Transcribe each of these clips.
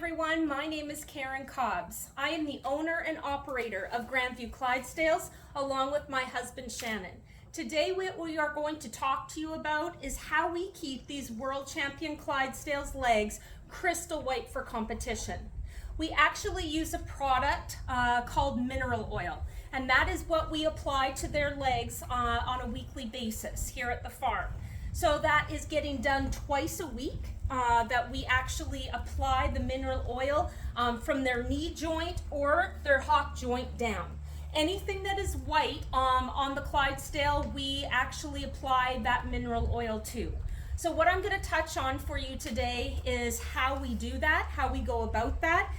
everyone, my name is Karen Cobbs. I am the owner and operator of Grandview Clydesdales along with my husband Shannon. Today what we are going to talk to you about is how we keep these world champion Clydesdales legs crystal white for competition. We actually use a product called mineral oil, and that is what we apply to their legs on a weekly basis here at the farm. So that is getting done twice a week. That we actually apply the mineral oil from their knee joint or their hock joint down. Anything that is white on the Clydesdale, we actually apply that mineral oil to. So what I'm going to touch on for you today is how we do that, how we go about that.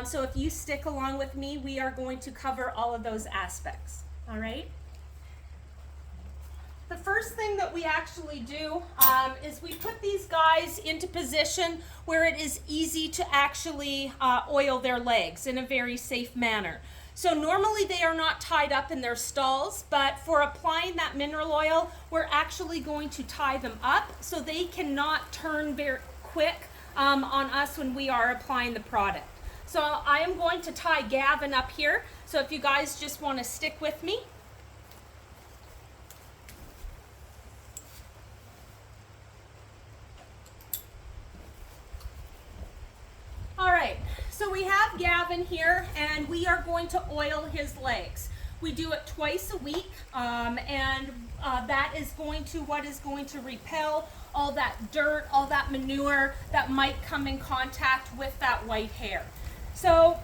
So if you stick along with me, we are going to cover all of those aspects. All right? The first thing that we actually do is we put these guys into position where it is easy to actually oil their legs in a very safe manner. So normally they are not tied up in their stalls, but for applying that mineral oil, we're actually going to tie them up so they cannot turn very quick on us when we are applying the product. So I am going to tie Gavin up here. So if you guys just want to stick with me. So we have Gavin here, and we are going to oil his legs. We do it twice a week, and that is going to repel all that dirt, all that manure that might come in contact with that white hair. So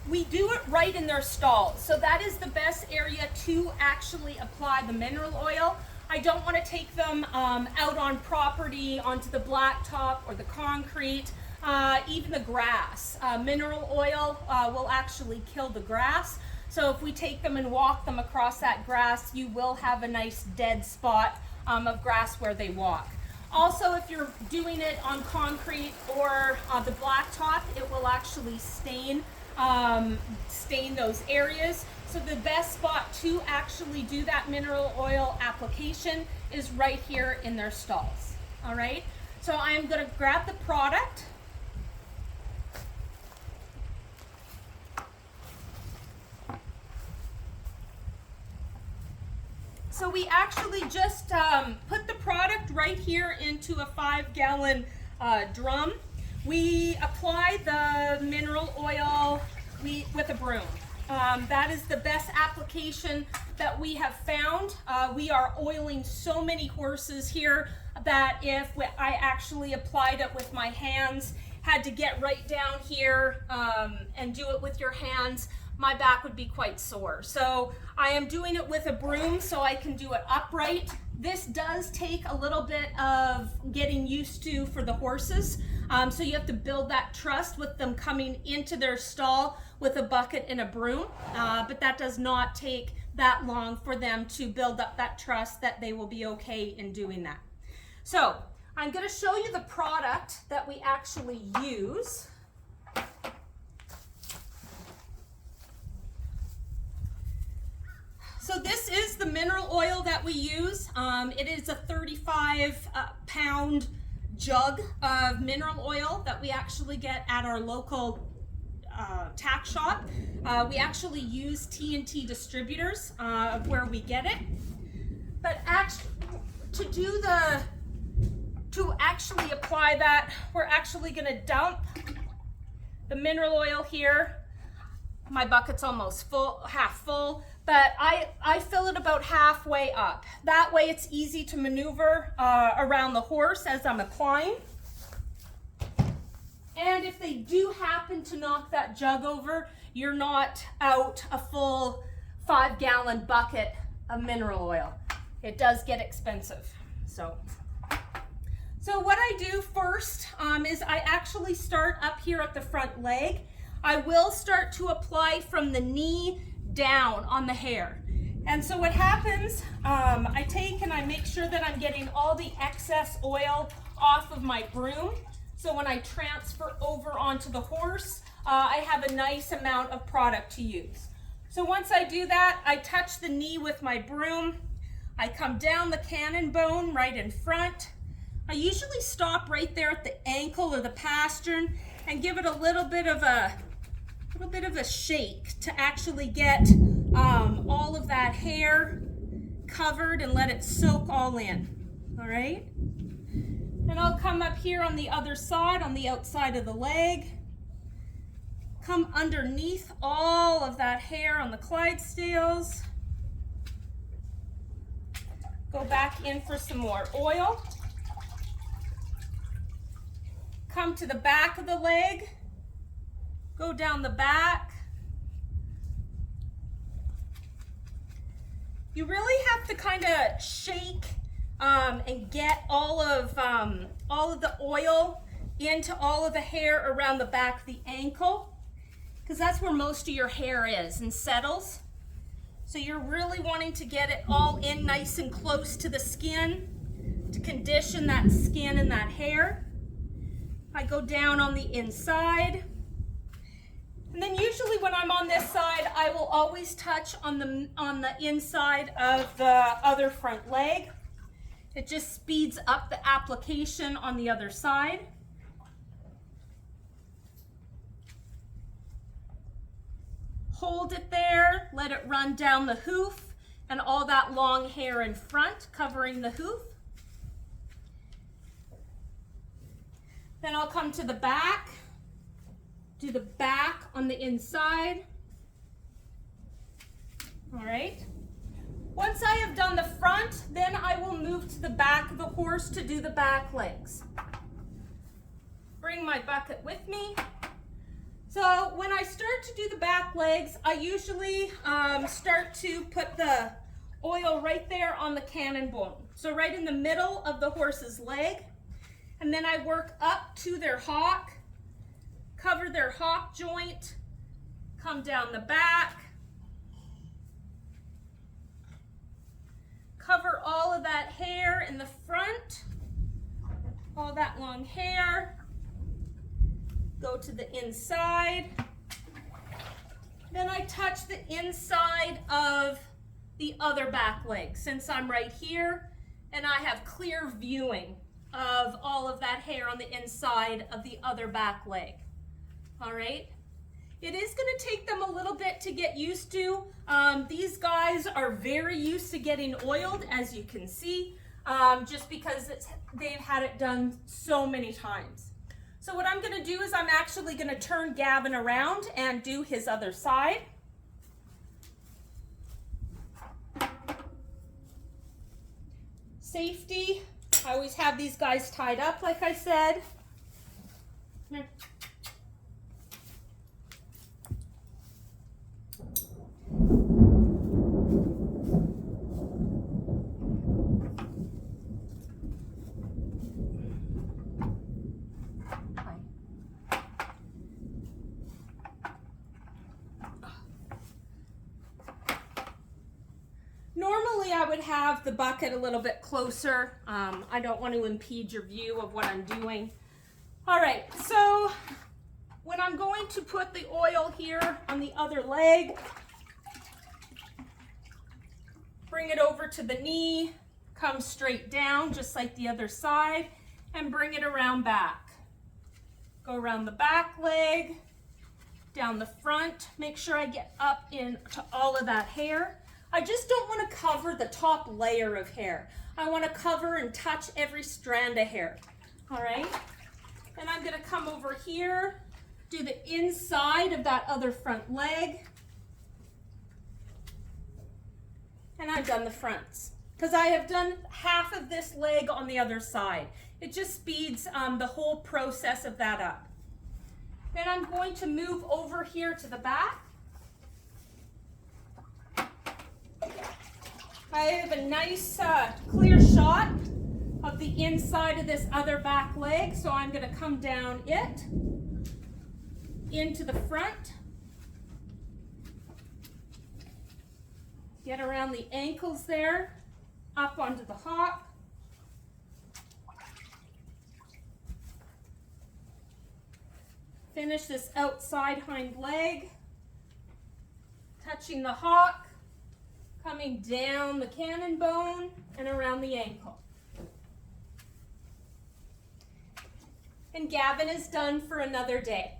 we do it right in their stalls. So that is the best area to actually apply the mineral oil. I don't want to take them out on property, onto the blacktop or the concrete. Even the grass. Mineral oil will actually kill the grass. So if we take them and walk them across that grass, you will have a nice dead spot of grass where they walk. Also, if you're doing it on concrete or the blacktop, it will actually stain those areas. So the best spot to actually do that mineral oil application is right here in their stalls. All right. So I am going to grab the product. So we actually just put the product right here into a 5-gallon drum. We apply the mineral oil with a broom. That is the best application that we have found. We are oiling so many horses here that if I actually applied it with my hands, had to get right down here and do it with your hands, my back would be quite sore. So I am doing it with a broom so I can do it upright. This does take a little bit of getting used to for the horses. So you have to build that trust with them coming into their stall with a bucket and a broom. But that does not take that long for them to build up that trust that they will be okay in doing that. So I'm going to show you the product that we actually use. So this is the mineral oil that we use. It is a 35-pound jug of mineral oil that we actually get at our local tack shop. We actually use T&T distributors where we get it. But to actually apply that, we're actually going to dump the mineral oil here. My bucket's almost full, half full. But I fill it about halfway up. That way it's easy to maneuver around the horse as I'm applying. And if they do happen to knock that jug over, you're not out a full 5-gallon bucket of mineral oil. It does get expensive. So what I do first is I actually start up here at the front leg. I will start to apply from the knee down on the hair. And so what happens, I take and I make sure that I'm getting all the excess oil off of my broom. So when I transfer over onto the horse, I have a nice amount of product to use. So once I do that, I touch the knee with my broom. I come down the cannon bone right in front. I usually stop right there at the ankle or the pastern, and give it a little bit of a shake to actually get all of that hair covered and let it soak all in. All right. Then I'll come up here on the other side, on the outside of the leg. Come underneath all of that hair on the Clydesdales. Go back in for some more oil. Come to the back of the leg. Go down the back. You really have to kind of shake and get all of the oil into all of the hair around the back of the ankle, because that's where most of your hair is and settles. So you're really wanting to get it all in nice and close to the skin to condition that skin and that hair. I go down on the inside. And then usually when I'm on this side, I will always touch on the inside of the other front leg. It just speeds up the application on the other side. Hold it there, let it run down the hoof and all that long hair in front covering the hoof. Then I'll come to the back. Do the back on the inside. All right. Once I have done the front, then I will move to the back of the horse to do the back legs. Bring my bucket with me. So when I start to do the back legs, I usually start to put the oil right there on the cannon bone. So right in the middle of the horse's leg. And then I work up to their hock. Cover their hock joint, come down the back, cover all of that hair in the front, all that long hair, go to the inside. Then I touch the inside of the other back leg, since I'm right here and I have clear viewing of all of that hair on the inside of the other back leg. All right, it is going to take them a little bit to get used to. These guys are very used to getting oiled, as you can see, just because they've had it done so many times. So what I'm going to do is I'm actually going to turn Gavin around and do his other side. Safety, I always have these guys tied up, like I said. Here. Normally I would have the bucket a little bit closer. I don't want to impede your view of what I'm doing. All right, so when I'm going to put the oil here on the other leg, bring it over to the knee, come straight down just like the other side, and bring it around back. Go around the back leg, down the front, make sure I get up into all of that hair. I just don't want to cover the top layer of hair. I want to cover and touch every strand of hair. All right, and I'm going to come over here, do the inside of that other front leg, and I've done the fronts because I have done half of this leg on the other side. It just speeds the whole process of that up. Then I'm going to move over here to the back. I have a nice clear shot of the inside of this other back leg, so I'm going to come down it into the front, get around the ankles there, up onto the hock, finish this outside hind leg, touching the hock, coming down the cannon bone and around the ankle. And Gavin is done for another day.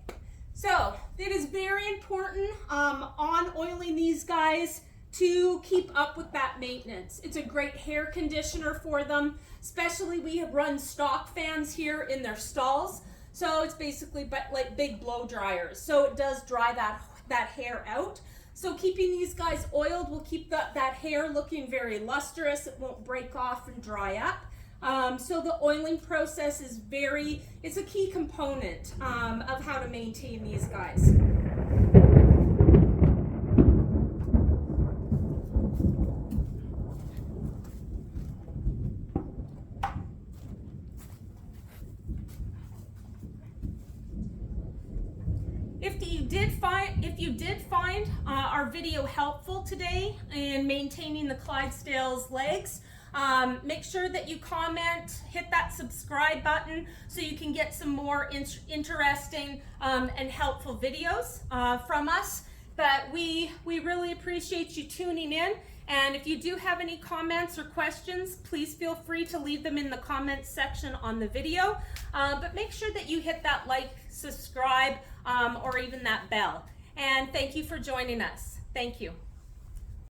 So it is very important on oiling these guys to keep up with that maintenance. It's a great hair conditioner for them, especially we have run stock fans here in their stalls. So it's basically like big blow dryers. So it does dry that hair out. So keeping these guys oiled will keep that hair looking very lustrous. It won't break off and dry up. So the oiling process is it's a key component of how to maintain these guys. If you did find our video helpful today in maintaining the Clydesdales legs, make sure that you comment, hit that subscribe button so you can get some more interesting and helpful videos from us. But we really appreciate you tuning in. And if you do have any comments or questions, please feel free to leave them in the comments section on the video. But make sure that you hit that like, subscribe, or even that bell. And thank you for joining us. Thank you.